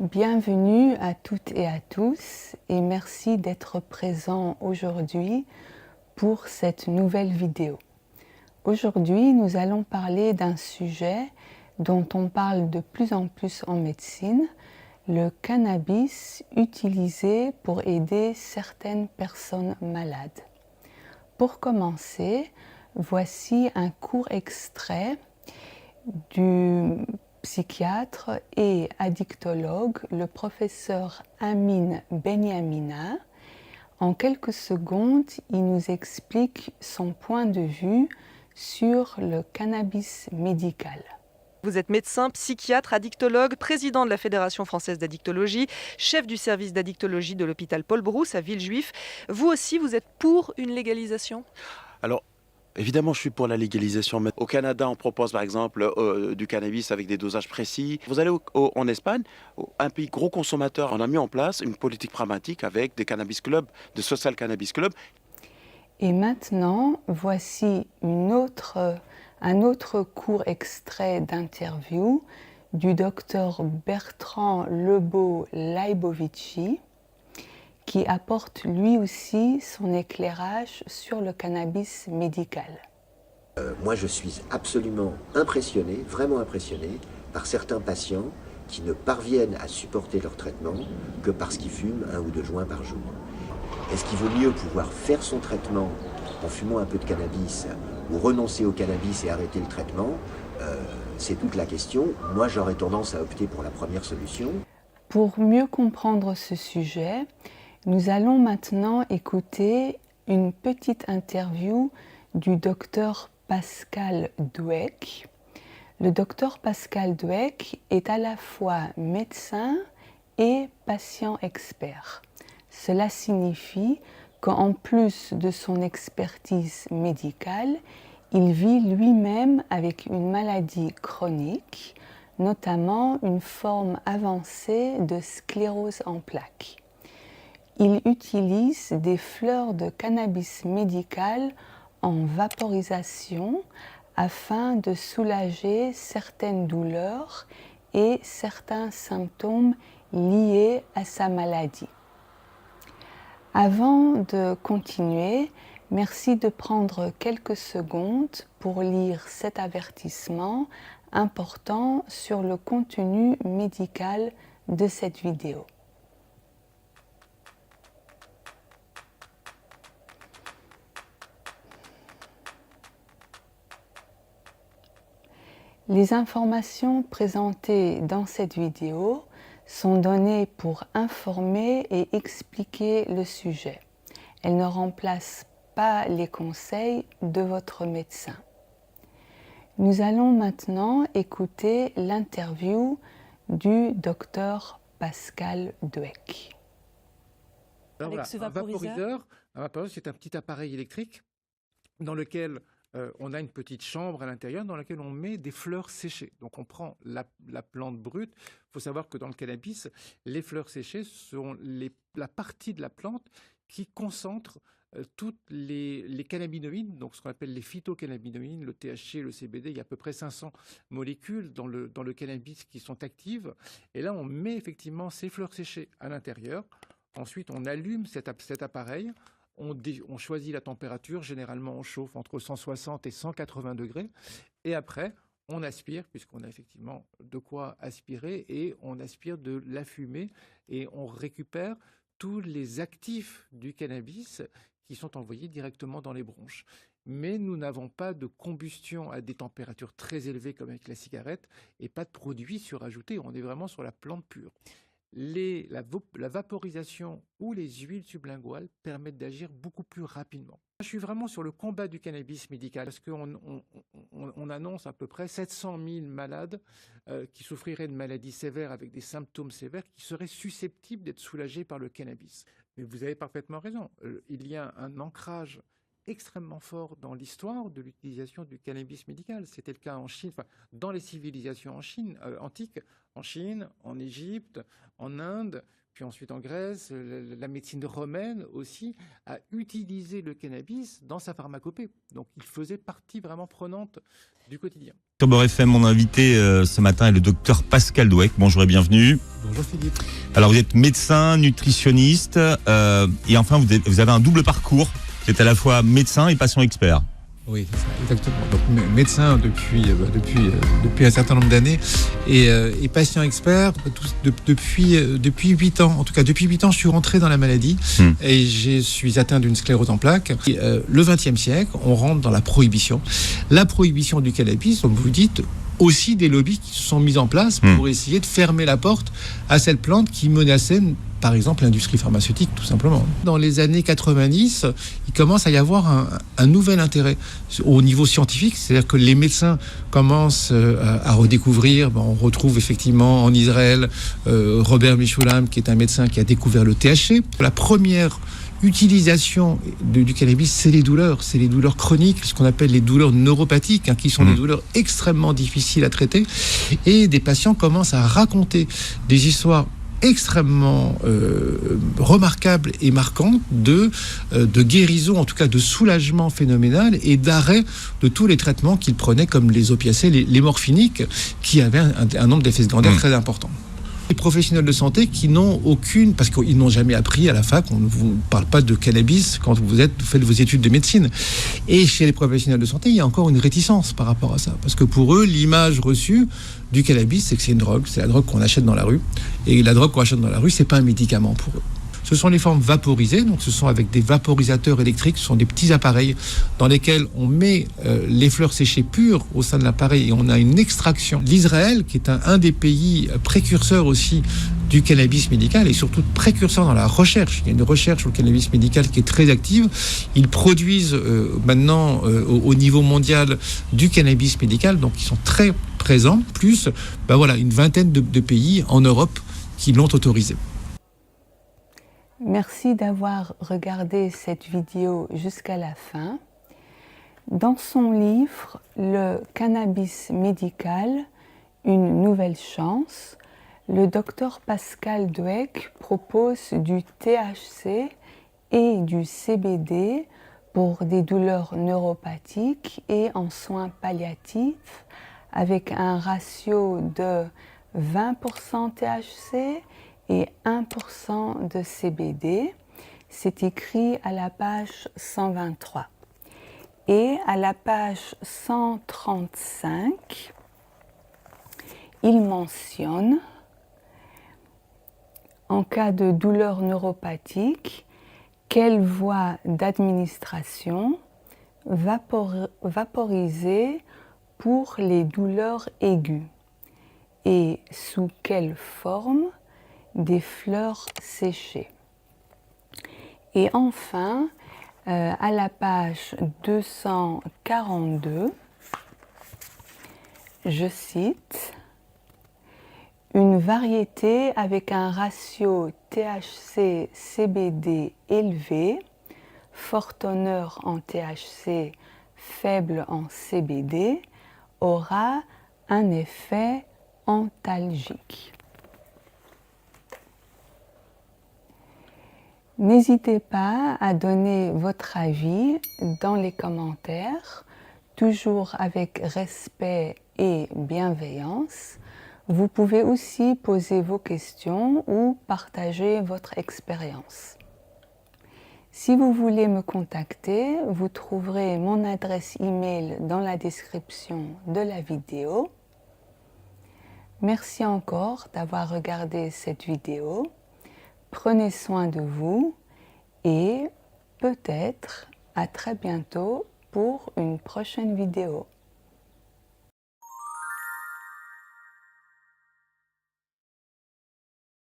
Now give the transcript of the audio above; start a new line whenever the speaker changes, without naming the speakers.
Bienvenue à toutes et à tous et merci d'être présents aujourd'hui pour cette nouvelle vidéo. Aujourd'hui, nous allons parler d'un sujet dont on parle de plus en plus en médecine, le cannabis utilisé pour aider certaines personnes malades. Pour commencer, voici un court extrait du psychiatre et addictologue, le professeur Amin Benyamina. En quelques secondes, il nous explique son point de vue sur le cannabis médical.
Vous êtes médecin, psychiatre, addictologue, président de la Fédération française d'addictologie, chef du service d'addictologie de l'hôpital Paul Brousse à Villejuif. Vous aussi, vous êtes pour une légalisation ?
Alors, évidemment, je suis pour la légalisation. Au Canada, on propose par exemple du cannabis avec des dosages précis. Vous allez en Espagne, un pays gros consommateur, on a mis en place une politique pragmatique avec des cannabis clubs, des social cannabis clubs.
Et maintenant, voici un autre court extrait d'interview du docteur Bertrand Lebeau-Laibovici, qui apporte lui aussi son éclairage sur le cannabis médical.
Moi, je suis absolument impressionné, vraiment impressionné, par certains patients qui ne parviennent à supporter leur traitement que parce qu'ils fument 1 ou 2 joints par jour. Est-ce qu'il vaut mieux pouvoir faire son traitement en fumant un peu de cannabis ou renoncer au cannabis et arrêter le traitement? C'est toute la question. Moi, j'aurais tendance à opter pour la première solution.
Pour mieux comprendre ce sujet, nous allons maintenant écouter une petite interview du docteur Pascal Dweck. Le docteur Pascal Dweck est à la fois médecin et patient expert. Cela signifie qu'en plus de son expertise médicale, il vit lui-même avec une maladie chronique, notamment une forme avancée de sclérose en plaques. Il utilise des fleurs de cannabis médical en vaporisation afin de soulager certaines douleurs et certains symptômes liés à sa maladie. Avant de continuer, merci de prendre quelques secondes pour lire cet avertissement important sur le contenu médical de cette vidéo. Les informations présentées dans cette vidéo sont données pour informer et expliquer le sujet. Elles ne remplacent pas les conseils de votre médecin. Nous allons maintenant écouter l'interview du docteur Pascal Dweck.
Alors
Avec
voilà,
ce
un
vaporiseur,
vaporiseur, c'est un petit appareil électrique dans lequel on a une petite chambre à l'intérieur dans laquelle on met des fleurs séchées. Donc on prend la plante brute. Il faut savoir que dans le cannabis, les fleurs séchées sont la partie de la plante qui concentre toutes les cannabinoïdes, donc ce qu'on appelle les phytocannabinoïdes, le THC, le CBD. Il y a à peu près 500 molécules dans le cannabis qui sont actives. Et là, on met effectivement ces fleurs séchées à l'intérieur. Ensuite, on allume cet appareil. On choisit la température, généralement on chauffe entre 160 et 180 degrés, et après on aspire, puisqu'on a effectivement de quoi aspirer, et on aspire de la fumée, et on récupère tous les actifs du cannabis qui sont envoyés directement dans les bronches. Mais nous n'avons pas de combustion à des températures très élevées comme avec la cigarette, et pas de produits surajoutés, on est vraiment sur la plante pure. La vaporisation ou les huiles sublinguales permettent d'agir beaucoup plus rapidement. Je suis vraiment sur le combat du cannabis médical parce qu'on annonce à peu près 700 000 malades qui souffriraient de maladies sévères avec des symptômes sévères qui seraient susceptibles d'être soulagés par le cannabis. Mais vous avez parfaitement raison, il y a un ancrage extrêmement fort dans l'histoire de l'utilisation du cannabis médical. C'était le cas en Chine, enfin, dans les civilisations antiques, en Chine, en Égypte, en Inde, puis ensuite en Grèce. La médecine romaine aussi a utilisé le cannabis dans sa pharmacopée. Donc il faisait partie vraiment prenante du quotidien.
Sur Beurre FM, mon invité ce matin est le docteur Pascal Dweck. Bonjour et bienvenue.
Bonjour Philippe.
Alors vous êtes médecin, nutritionniste et enfin vous avez un double parcours. Vous êtes à la fois médecin et patient expert.
Oui, c'est ça, exactement. Donc médecin depuis un certain nombre d'années et patient expert depuis 8 ans. En tout cas, depuis 8 ans, je suis rentré dans la maladie et je suis atteint d'une sclérose en plaques. Et, le XXe siècle, on rentre dans la prohibition. La prohibition du cannabis, comme vous dites, aussi des lobbies qui se sont mis en place pour essayer de fermer la porte à cette plante qui menaçait, par exemple, l'industrie pharmaceutique, tout simplement. Dans les années 90, il commence à y avoir un nouvel intérêt au niveau scientifique, c'est-à-dire que les médecins commencent à redécouvrir. On retrouve effectivement en Israël Robert Meshulam, qui est un médecin qui a découvert le THC. La première utilisation du cannabis, c'est les douleurs chroniques, ce qu'on appelle les douleurs neuropathiques, qui sont des douleurs extrêmement difficiles à traiter. Et des patients commencent à raconter des histoires extrêmement remarquable et marquante de guérison, en tout cas de soulagement phénoménal et d'arrêt de tous les traitements qu'ils prenaient comme les opiacés, les morphiniques, qui avaient un nombre d'effets secondaires très important. Les professionnels de santé qui n'ont aucune, parce qu'ils n'ont jamais appris à la fac, on ne vous parle pas de cannabis quand vous faites vos études de médecine. Et chez les professionnels de santé, il y a encore une réticence par rapport à ça. Parce que pour eux, l'image reçue du cannabis, c'est que c'est une drogue, c'est la drogue qu'on achète dans la rue. Et la drogue qu'on achète dans la rue, c'est pas un médicament pour eux. Ce sont les formes vaporisées, donc ce sont avec des vaporisateurs électriques, ce sont des petits appareils dans lesquels on met les fleurs séchées pures au sein de l'appareil et on a une extraction. L'Israël, qui est un des pays précurseurs aussi du cannabis médical et surtout précurseur dans la recherche. Il y a une recherche sur le cannabis médical qui est très active. Ils produisent maintenant au niveau mondial du cannabis médical, donc ils sont très présents, plus une vingtaine de pays en Europe qui l'ont autorisé.
Merci d'avoir regardé cette vidéo jusqu'à la fin. Dans son livre « Le cannabis médical, une nouvelle chance », le docteur Pascal Dweck propose du THC et du CBD pour des douleurs neuropathiques et en soins palliatifs avec un ratio de 20% THC et 1% de CBD. C'est écrit à la page 123. Et à la page 135, il mentionne, en cas de douleur neuropathique, quelle voie d'administration vaporiser pour les douleurs aiguës et sous quelle forme des fleurs séchées. Et enfin, à la page 242, je cite, « Une variété avec un ratio THC-CBD élevé, fort teneur en THC, faible en CBD, aura un effet antalgique. » N'hésitez pas à donner votre avis dans les commentaires, toujours avec respect et bienveillance. Vous pouvez aussi poser vos questions ou partager votre expérience. Si vous voulez me contacter, vous trouverez mon adresse email dans la description de la vidéo. Merci encore d'avoir regardé cette vidéo. Prenez soin de vous et peut-être à très bientôt pour une prochaine vidéo.